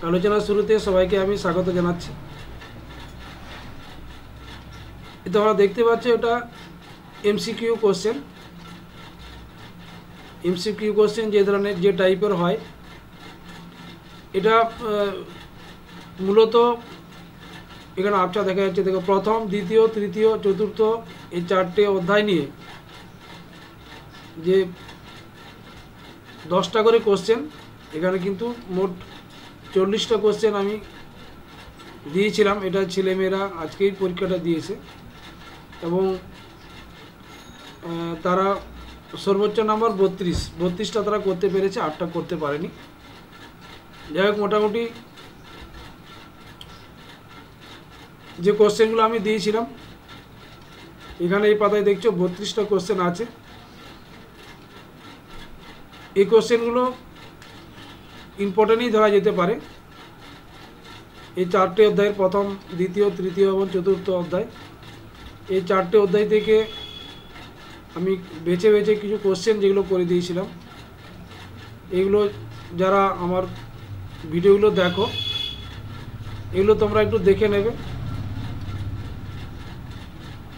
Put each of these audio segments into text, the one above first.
আলোচনার শুরুতে সবাইকে আমি স্বাগত জানাচ্ছি। তোমরা দেখতে পাচ্ছ এটা এমসিকিউ কোশ্চেন যে ধরনের যে টাইপের হয়, এটা মূলত এখানে আবছা দেখা যাচ্ছে। দেখো, প্রথম, দ্বিতীয়, তৃতীয়, চতুর্থ এই চারটে অধ্যায় নিয়ে যে 10টা করে কোশ্চেন, এখানে কিন্তু মোট 40টা কোশ্চেন আমি দিয়েছিলাম। এটা ছেলেমেয়েরা আজকেই পরীক্ষাটা দিয়েছে এবং তারা সর্বোচ্চ নাম্বার 32টা তারা করতে পেরেছে, 8টা করতে পারেনি। যাই হোক, মোটামুটি যে কোশ্চেনগুলো আমি দিয়েছিলাম, এখানে এই পাতায় দেখছো 32টা কোশ্চেন আছে। এই কোশ্চেনগুলো ইম্পর্টেন্টই ধরা যেতে পারে। এই চারটে অধ্যায়ের প্রথম, দ্বিতীয়, তৃতীয় এবং চতুর্থ অধ্যায়, এই চারটে অধ্যায় থেকে আমি বেছে বেছে কিছু কোশ্চেন যেগুলো করে দিয়েছিলাম, এগুলো যারা আমার ভিডিওগুলো দেখো, এগুলো তোমরা একটু দেখে নেবে,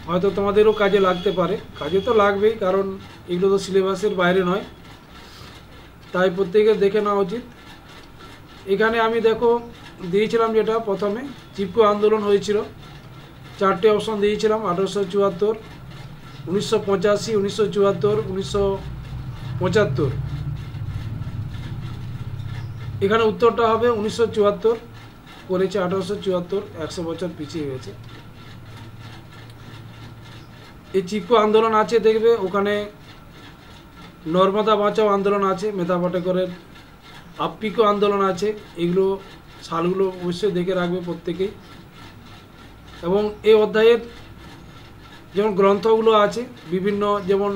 হয়তো তোমাদেরও কাজে লাগতে পারে। কাজে তো লাগবেই, কারণ এগুলো তো সিলেবাসের বাইরে নয়, তাই প্রত্যেকের দেখে নেওয়া উচিত। এখানে আমি দেখো দিয়েছিলাম, যেটা প্রথমে চিপকো আন্দোলন হয়েছিল, চারটে অপশন দিয়েছিলাম: 1874, 1985, 1974, 1975। এখানে উত্তরটা হবে 1974 করেছে। 1874 100 বছর পিছিয়ে গেছে। এই চিপকো আন্দোলন আছে, দেখবে ওখানে নর্মদা বাঁচাও আন্দোলন আছে, মেধা পাটেকরের আপ্পিকো আন্দোলন আছে। এগুলো সালগুলো অবশ্যই দেখে রাখবে প্রত্যেকেই। এবং এই অধ্যায়ের যেমন গ্রন্থগুলো আছে বিভিন্ন, যেমন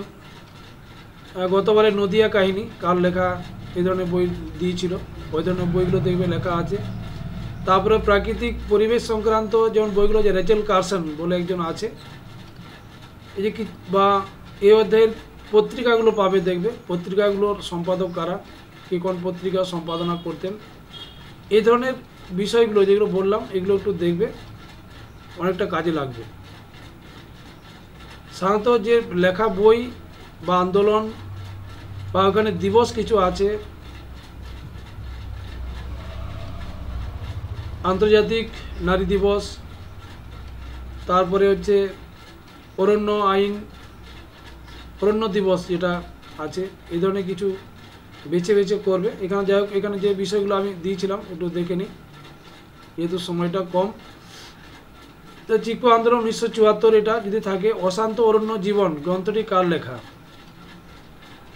গতবারে নদিয়া কাহিনী কার লেখা, এই ধরনের বই দিয়েছিল, ওই ধরনের বইগুলো দেখবে লেখা আছে। তারপরে প্রাকৃতিক পরিবেশ সংক্রান্ত যেমন বইগুলো, যে রেচেল কার্সন বলে একজন আছে, এই যে কি বা এই অধ্যায়ের পত্রিকাগুলো পাবে, দেখবে পত্রিকাগুলোর সম্পাদক কারা, কে কোন পত্রিকা সম্পাদনা করতেন, এই ধরনের বিষয়গুলো যেগুলো বললাম, এগুলো একটু দেখবে, অনেকটা কাজে লাগবে। সাধারণত যে লেখা বই বা আন্দোলন বা ওখানে দিবস কিছু আছে, আন্তর্জাতিক নারী দিবস, তারপরে হচ্ছে অরণ্য দিবস যেটা আছে, এই ধরনের কিছু বেছে বেছে করবে। এখানে যাই হোক, এখানে যে বিষয়গুলো আমি দিয়েছিলাম একটু দেখে নিই, যেহেতু সময়টা কম। তো চিপকো আন্দোলন 1974, এটা যদি থাকে। অশান্ত অরণ্য জীবন গ্রন্থটি কার লেখা?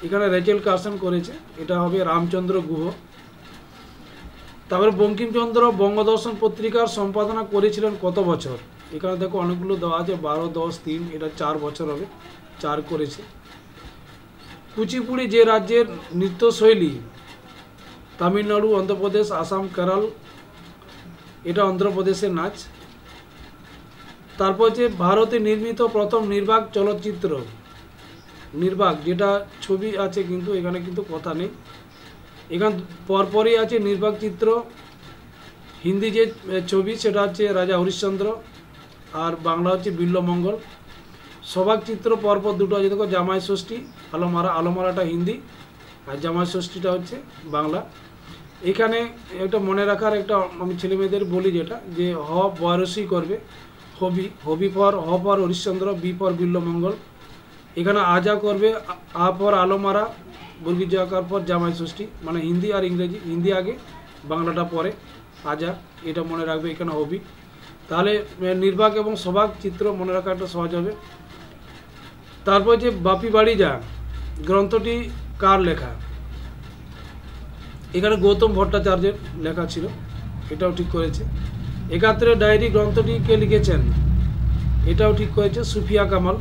এখানে রেচেল কার্সন করেছে, এটা হবে রামচন্দ্র গুহ। তারপরে বঙ্কিমচন্দ্র বঙ্গদর্শন পত্রিকার সম্পাদনা করেছিলেন কত বছর? এখানে দেখো অনেকগুলো দেওয়া আছে, 12, 10, 3, এটা 4 বছর হবে, 4 করেছে। কুচিপুড়ি যে রাজ্যের নৃত্যশৈলী? তামিলনাড়ু, অন্ধ্রপ্রদেশ, আসাম, কেরল, এটা অন্ধ্রপ্রদেশের নাচ। তারপর যে ভারতে নির্মিত প্রথম নির্বাক চলচ্চিত্র, নির্বাক যেটা ছবি আছে কিন্তু এখানে কিন্তু কথা নেই, এখানে পরপরই আছে নির্বাক চিত্র। হিন্দি যে ছবি সেটা হচ্ছে রাজা হরিশ্চন্দ্র, আর বাংলা হচ্ছে বিল্লমঙ্গল। সবাক চিত্র পরপর দুটো আছে, দেখো জামাই ষষ্ঠী, আলোমারাটা হিন্দি, আর জামাই ষষ্ঠীটা হচ্ছে বাংলা। এখানে একটা মনে রাখার একটা আমি ছেলেমেয়েদের বলি, যেটা যে হ বয়সী করবে, হবি for Harishchandra, B for Bilwamangal. এখানে আজা করবে, আ ফর আলোমারা, বর্গীজ আকার পর জামাই ষষ্ঠী, মানে হিন্দি আর ইংরেজি, হিন্দি আগে বাংলাটা পরে, আজা, এটা মনে রাখবে। এখানে হবি, তাহলে নির্বাক এবং সবাক চিত্র মনে রাখা একটা সহজ হবে। তারপর যে বাপি বাড়ি যা গ্রন্থটি কার লেখা? এখানে গৌতম ভট্টাচার্যের লেখা ছিল, এটাও ঠিক করেছে। 71 ডায়েরি গ্রন্থটি কে লিখেছেন? এটাও ঠিক করেছে সুফিয়া কামাল।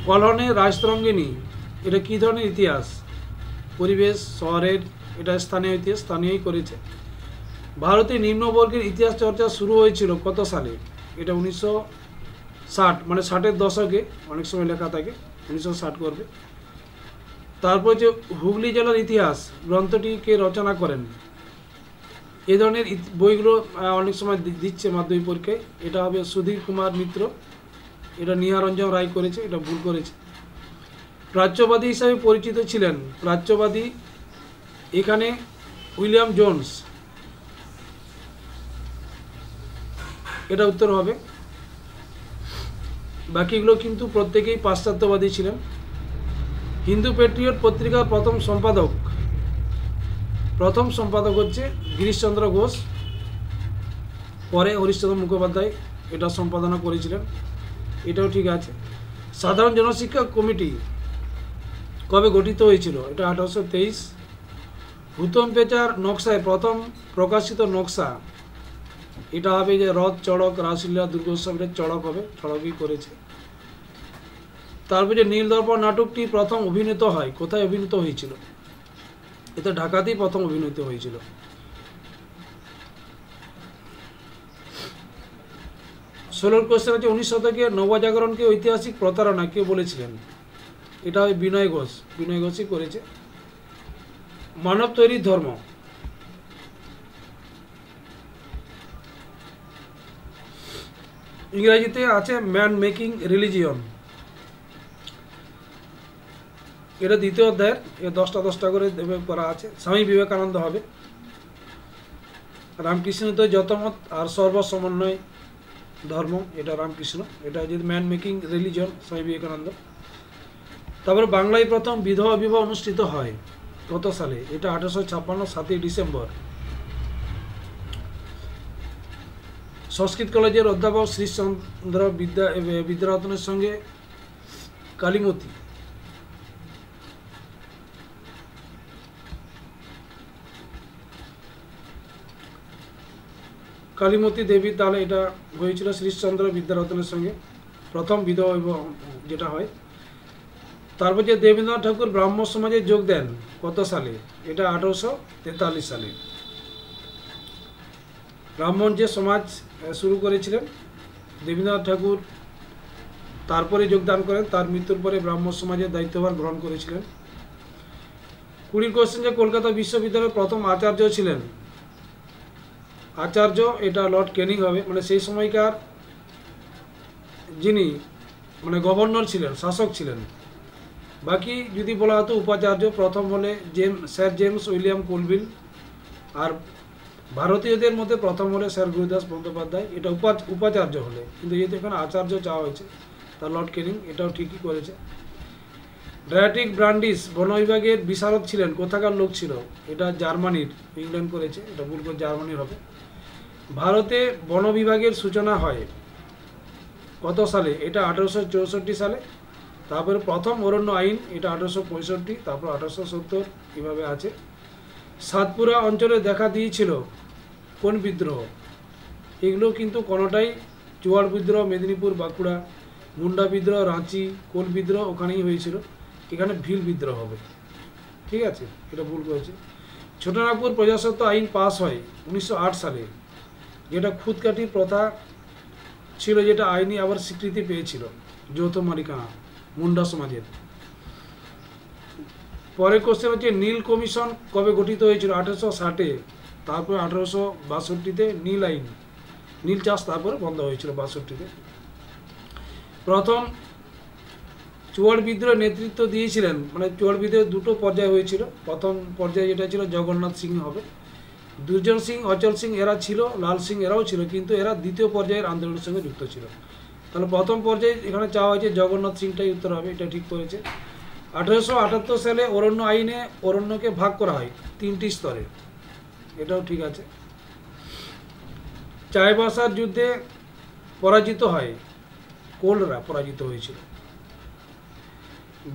কলহনে রাজতরঙ্গিনী, এটা কী ধরনের ইতিহাস? পরিবেশ, শহরের, এটা স্থানীয় ইতিহাস, স্থানীয়ই করেছে। ভারতে নিম্নবর্গের ইতিহাস চর্চা শুরু হয়েছিল কত সালে? এটা 1960, মানে 60-এর দশকে, অনেক সময় লেখা থাকে 1960 করবে। তারপর যে হুগলি জেলার ইতিহাস গ্রন্থটি কে রচনা করেন? এই ধরনের বইগুলো অনেক সময় দিচ্ছে মাধ্যমিক পরীক্ষায়। এটা হবে সুধীর কুমার মিত্র, এটা নিহারঞ্জন রায় করেছে, এটা ভুল করেছে। প্রাচ্যবাদী হিসাবে পরিচিত ছিলেন, প্রাচ্যবাদী এখানে উইলিয়াম জোন্স, এটা উত্তর হবে। বাকিগুলো কিন্তু প্রত্যেকেই পাশ্চাত্যবাদী ছিলেন। হিন্দু পেট্রিয়ট পত্রিকার প্রথম সম্পাদক হচ্ছে গিরিশচন্দ্র ঘোষ, পরে হরিশ্চন্দ্র মুখোপাধ্যায় এটা সম্পাদনা করেছিলেন, এটাও ঠিক আছে। সাধারণ জনশিক্ষা কমিটি কবে গঠিত হয়েছিল? এটা 1823। হুতম পেচার নকশায় প্রথম প্রকাশিত নকশা, এটা হবে যে রথ, চড়ক, রাসলীলা, দুর্গোৎসবের চড়ক হবে, চড়কই করেছে। তারপর যে নীলদর্পণ নাটকটি প্রথম অভিনীত হয়, কোথায় অভিনীত হয়েছিল? এটা ঢাকাতেই প্রথম অভিনীত হয়েছিল। ষোলোর কোশ্চেন হচ্ছে 19 শতকে নবজাগরণকে ঐতিহাসিক প্রতারণা কে বলেছিলেন? এটা হয় বিনয় ঘোষ, বিনয় ঘোষই করেছে। মানব তৈরি ধর্ম, ইংরেজিতে আছে ম্যান মেকিং রিলিজিয়ন, এটা দ্বিতীয় অধ্যায়ের 10টা করে করা আছে। স্বামী বিবেকানন্দ হবে। রামকৃষ্ণ তো যতমত আর সর্বসমন্বয় ধর্ম, এটা রামকৃষ্ণ, এটা যদি man making religion Swami Vivekananda. তারপরে বাংলায় প্রথম বিধবা বিবাহ অনুষ্ঠিত হয় কত সালে? এটা 1856, 7ই ডিসেম্বর। সংস্কৃত কলেজের অধ্যাপক শ্রীশচন্দ্র বিদ্যারত্নের সঙ্গে কালীমতী দেবী, তাহলে এটা হয়েছিল শ্রীশচন্দ্র বিদ্যারত্নের সঙ্গে প্রথম বিধবা বিবাহ যেটা হয়। তারপর যে দেবেন্দ্রনাথ ঠাকুর ব্রাহ্ম সমাজে যোগ দেন কত সালে? এটা 1843 সালে। ব্রাহ্মণ যে সমাজ শুরু করেছিলেন দেবেন্দ্রনাথ ঠাকুর, তারপরে যোগদান করেন, তার মৃত্যুর পরে ব্রাহ্ম সমাজের দায়িত্বভার গ্রহণ করেছিলেন। 20 কোশ্চেন যে কলকাতা বিশ্ববিদ্যালয়ের প্রথম আচার্য ছিলেন, আচার্য এটা লর্ড ক্যানিং হবে, মানে সেই সময়কার যিনি মানে গভর্নর ছিলেন, শাসক ছিলেন। বাকি যদি বলা হতো উপাচার্য, প্রথম হলে স্যার জেমস উইলিয়াম কোলভিল, আর ভারতীয়দের মধ্যে প্রথম হলে স্যার গুরুদাস বন্দ্যোপাধ্যায়, এটা উপাচার্য হলে। কিন্তু যেহেতু এখানে আচার্য চাওয়া হয়েছে, তার লর্ড ক্যানিং, এটাও ঠিকই করেছে। ড্রায়াটিক ব্রান্ডিস বন বিভাগের বিশারদ ছিলেন, কোথাকার লোক ছিল? এটা জার্মানির, ইংল্যান্ড করেছে, এটা ভুল করে জার্মানির হবে। ভারতে বন বিভাগের সূচনা হয় কত সালে? এটা 1864 সালে। তারপরে প্রথম অরণ্য আইন, এটা 1865, তারপর 1870, এভাবে আছে। সাতপুরা অঞ্চলে দেখা দিয়েছিল কোন বিদ্রোহ? এগুলো কিন্তু কোনোটাই চুয়াড় বিদ্রোহ মেদিনীপুর বাঁকুড়া, মুন্ডা বিদ্রোহ রাঁচি, কোল বিদ্রোহ ওখানেই হয়েছিল, এখানে ভিল বিদ্রোহ হবে। ঠিক আছে, এটা ভুল করেছে। ছোটনাগপুর প্রজাস্বত্ব আইন পাস হয় 1908 সালে, যেটা খুদকাঠির প্রথা ছিল, যেটা আইনি আবার স্বীকৃতি পেয়েছিল, যৌথ মালিকানা মুন্ডা সমাজের। পরের কোশ্চেন হচ্ছে নীল কমিশন কবে গঠিত হয়েছিল? 1860-এ। তারপর 1862-তে নীল আইন, নীল চাষ তারপরে বন্ধ হয়েছিল 62-তে। প্রথম চুয়াড় বিদ্রোহ নেতৃত্ব দিয়েছিলেন, মানে চুয়াড় বিদ্রোহ দুটো পর্যায়ে হয়েছিল। প্রথম পর্যায়ে যেটা ছিল জগন্নাথ সিং হবে, দুর্জন সিং, অচল সিং এরা ছিল, লাল সিং এরাও ছিল, কিন্তু এরা দ্বিতীয় পর্যায়ের আন্দোলনের সঙ্গে যুক্ত ছিল। তাহলে প্রথম পর্যায়ে এখানে চাওয়া হয়েছে জগন্নাথ সিংটাই উত্তর হবে, এটা ঠিক করেছে। 1878 সালে অরণ্য আইনে অরণ্যকে ভাগ করা হয় 3টি স্তরে, এটাও ঠিক আছে। চাইবাসার যুদ্ধে পরাজিত হয়, কোলরা পরাজিত হয়েছিল।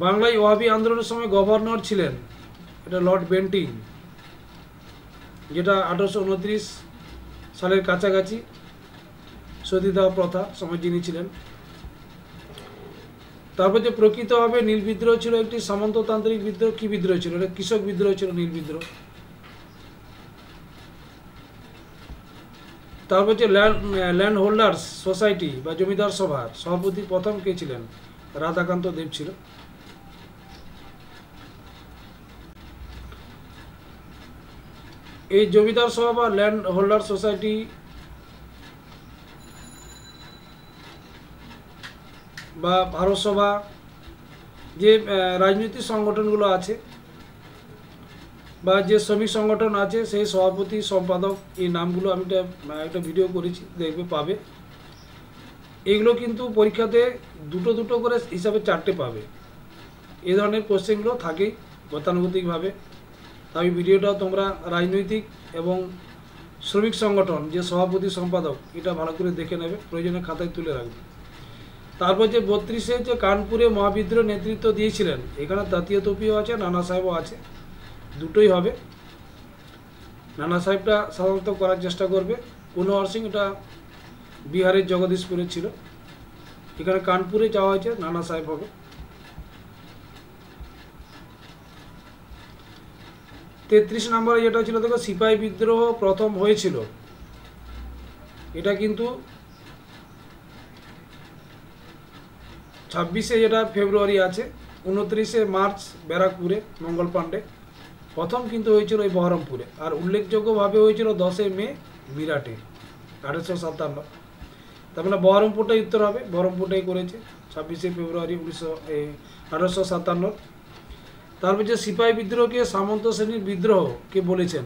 বাংলায় ওয়াহাবি আন্দোলনের সময় গভর্নর ছিলেন, এটা লর্ড বেন্টিং, যেটা 1829 সালের কাছাকাছি সতীদাহ প্রথা সময় যিনি ছিলেন। তারপর যে প্রকৃতভাবে নীল বিদ্রোহ ছিল একটি সামন্ততান্ত্রিক বিদ্রোহ, কি বিদ্রোহ ছিল? এটা কৃষক বিদ্রোহ ছিল, নীল বিদ্রোহ। তারপর যে ল্যান্ড হোল্ডার্স সোসাইটি বা জমিদার সভার সভাপতি প্রথম কে ছিলেন? রাধাকান্ত দেব ছিল। এই জমিদার সভা বা ল্যান্ড হোল্ডার সোসাইটি বা ভারত সভা, যে রাজনৈতিক সংগঠনগুলো আছে বা যে শ্রমিক সংগঠন আছে, সেই সভাপতি সম্পাদক, এই নামগুলো আমি একটা ভিডিও করেছি, দেখবে পাবে। এগুলো কিন্তু পরীক্ষাতে দুটো দুটো করে হিসাবে 4টে পাবে। এই ধরনের কোশ্চেনগুলো থাকেই গতানুগতিকভাবে। তাই ভিডিওটাও তোমরা রাজনৈতিক এবং শ্রমিক সংগঠন যে সভাপতি সম্পাদক, এটা ভালো করে দেখে নেবে, প্রয়োজনে খাতায় তুলে রাখবে। তারপর যে 32-এ যে কানপুরে মহাবিদ্রোহ নেতৃত্ব দিয়েছিলেন, এখানে তাঁতিয়া তোপিও আছে, নানা সাহেবও আছে, দুটোই হবে। নানা সাহেবটা সাধারণত করার চেষ্টা করবে। কুনওয়ার সিং এটা বিহারের জগদীশপুরে ছিল, এখানে কানপুরে যাওয়া হয়েছে, নানা সাহেব হবে। 33 নম্বরে যেটা ছিল, দেখো সিপাহী বিদ্রোহ প্রথম হয়েছিল, এটা কিন্তু 26-এ যেটা ফেব্রুয়ারি আছে, 29-এ মার্চ ব্যারাকপুরে মঙ্গল পাণ্ডে, প্রথম কিন্তু হয়েছিল এই বহরমপুরে, আর উল্লেখযোগ্যভাবে হয়েছিল 10 মে মিরাটে 1857। তার মানে বহরমপুরটাই উত্তর হবে, বহরমপুরটাই করেছে 26 ফেব্রুয়ারি 1857। তারপর যে সিপাহী বিদ্রোহকে সামন্ত শ্রেণীর বিদ্রোহ কে বলেছেন?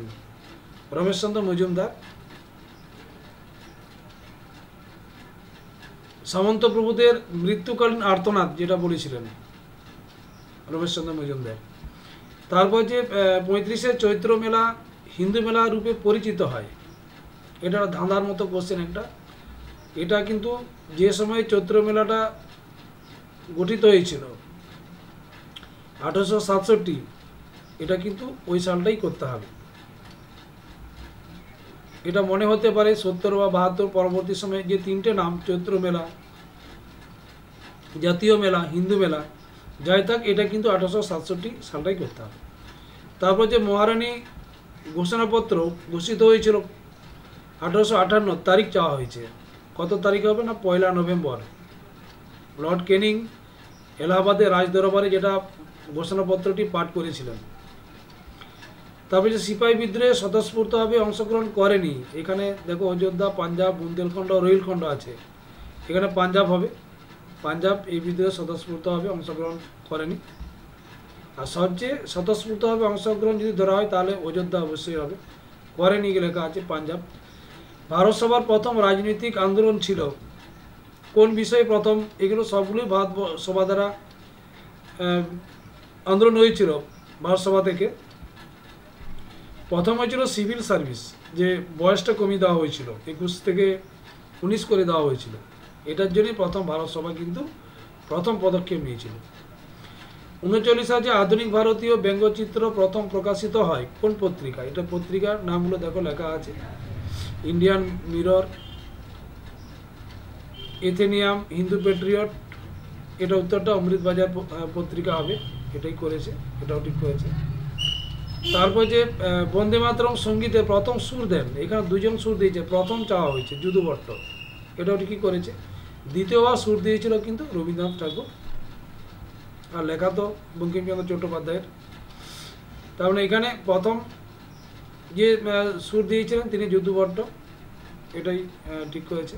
রমেশচন্দ্র মজুমদার। সামন্ত প্রভুদের মৃত্যুকালীন আর্তনাদ যেটা বলেছিলেন রমেশচন্দ্র মজুমদার। তারপর যে 35-এ চৈত্র মেলা হিন্দু মেলা রূপে পরিচিত হয়, এটা ধাঁধার মতো কোশ্চেন একটা। এটা কিন্তু যে সময় চৈত্র মেলাটা গঠিত হয়েছিল 1867, এটা কিন্তু ওই সালটাই করতে হবে। এটা মনে হতে পারে 70 বা 72 পরবর্তী সময়ে যে 3টে নাম, চৈত্র মেলা, জাতীয় মেলা, হিন্দু মেলা, যাই থাক, এটা কিন্তু 1867 সালটাই করতে হবে। তারপর যে মহারানী ঘোষণাপত্র ঘোষিত হয়েছিল 1858, তারিখ চাওয়া হয়েছে, কত তারিখ হবে না? 1 নভেম্বর। লর্ড ক্যানিং এলাহাবাদে রাজদরবারে যেটা ঘোষণাপত্রটি পাঠ করেছিলেন। তারপরে যে সিপাহী বিদ্রোহে স্বতঃস্ফূর্তভাবে অংশগ্রহণ করেনি, এখানে দেখো অযোধ্যা, পাঞ্জাব, বুন্দেলখণ্ড, রোহিলখণ্ড আছে, এখানে পাঞ্জাব হবে। পাঞ্জাব এই বিদ্রোহে স্বতঃস্ফূর্তভাবে অংশগ্রহণ করেনি। আর সবচেয়ে স্বতঃস্ফূর্তভাবে অংশগ্রহণ যদি ধরা হয়, তাহলে অযোধ্যা অবশ্যই হবে, করেনি লেখা আছে পাঞ্জাব। ভারত সভার প্রথম রাজনৈতিক আন্দোলন ছিল কোন বিষয়ে প্রথম? এগুলো সবগুলোই ভারত সভা দ্বারা আন্দোলন হয়েছিল। ভারত সভা থেকে প্রথম হয়েছিল সিভিল সার্ভিস, যে বয়সটা কমিয়ে দেওয়া হয়েছিল, 21 থেকে 19 করে দেওয়া হয়েছিল। এটার জন্যই প্রথম ভারত সভা কিন্তু প্রথম পদক্ষেপ নিয়েছিল। 39 যে আধুনিক ভারতীয় ব্যঙ্গচিত্র প্রথম প্রকাশিত হয় কোন পত্রিকা? এটা পত্রিকার নামগুলো দেখো লেখা আছে, Indian mirror, Athenaeum, Hindu patriot. এটা উত্তরটা অমৃতবাজার পত্রিকা হবে, এটাই করেছে, এটাও ঠিক করেছে। তারপর যে বন্দে মাতরম সঙ্গীতে প্রথম সুর দেন, এখানে 2জন সুর দিয়েছে, প্রথম চাওয়া হয়েছে যদু ভট্ট, এটাও ঠিকই করেছে। দ্বিতীয়বার সুর দিয়েছিল কিন্তু রবীন্দ্রনাথ ঠাকুর, আর লেখা তো বঙ্কিমচন্দ্র চট্টোপাধ্যায়ের। তার মানে এখানে প্রথম যে সুর দিয়েছিলেন তিনি যদু ভট্ট, এটাই ঠিক করেছে।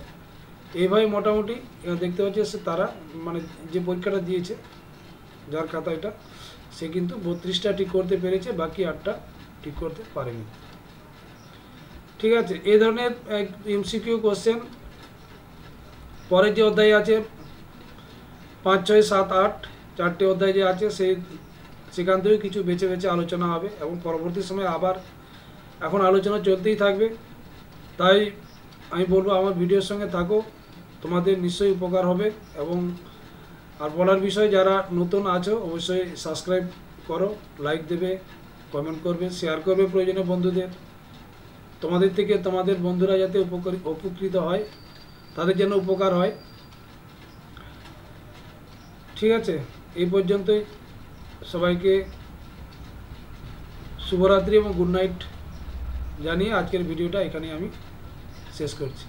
এইভাবে মোটামুটি দেখতে পাচ্ছি তারা, মানে যে পরীক্ষাটা দিয়েছে, যার খাতা এটা, সে কিন্তু 32টা ঠিক করতে পেরেছে, বাকি 8টা ঠিক করতে পারেনি। ঠিক আছে, এই ধরনের এমসিকিউ কোশ্চেন পরের যে অধ্যায় আছে 5, 6, 7, 8 4টে অধ্যায় যে আছে, সেখান থেকেও কিছু বেছে বেছে আলোচনা হবে, এবং পরবর্তী সময়ে আবার এখন আলোচনা চলতেই থাকবে। তাই আমি বলবো আমার ভিডিওর সঙ্গে থাকো, তোমাদের নিশ্চয়ই উপকার হবে। এবং আর বলার বিষয়, যারা নতুন আছো অবশ্যই সাবস্ক্রাইব করো, লাইক দেবে, কমেন্ট করবে, শেয়ার করবে প্রয়োজনীয় বন্ধুদের। তোমাদের থেকে তোমাদের বন্ধুরা যাতে উপকৃত হয়, তাদের যেন উপকার হয়। ঠিক আছে, এই পর্যন্তই। সবাইকে শুভরাত্রি এবং গুড নাইট জানিয়ে আজকের ভিডিওটা এখানে আমি শেষ করছি।